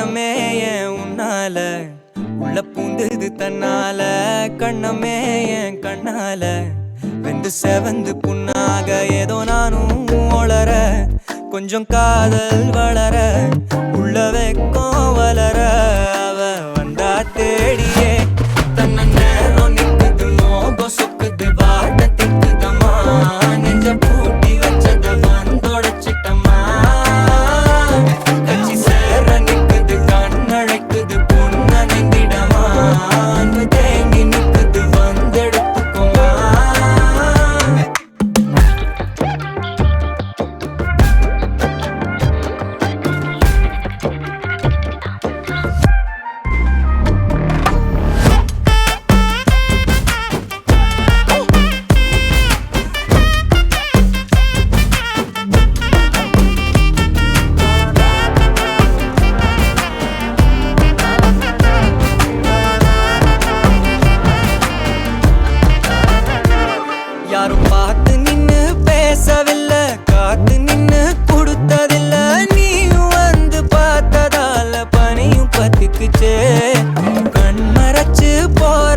உள்ளமே ஏன் உன்னால உள்ள பூந்தது தன்னால கண்ணமே ஏன் கண்ணால வெந்து செவந்து புண்ணாக ஏதோ நானும் ஒளர கொஞ்சம் காதல் வளர உள்ள வெக்கம் வளர அவ வந்தா தேடியே தன்ன நேரம் நிக்குது மோகம் சொக்குது வாட்ட திக்குதம்மா நெஞ்ச பூட்டி வச்சத வந்தொடச்சிட்டம்மா கட்சி சேர நிக்குது கண்ணழைக்குது பொண்ண நெந்திடமா அன்பு தேங்கி நிக்குது வந்தெடுத்துக்கோமா யாரும் பார்த்து நின்னு பேசவில்லை காத்து நின்னு கொடுத்ததில்ல நீயும் வந்து பார்த்ததால பனியும் பத்திக்குச்சே கண் மறைச்சு போற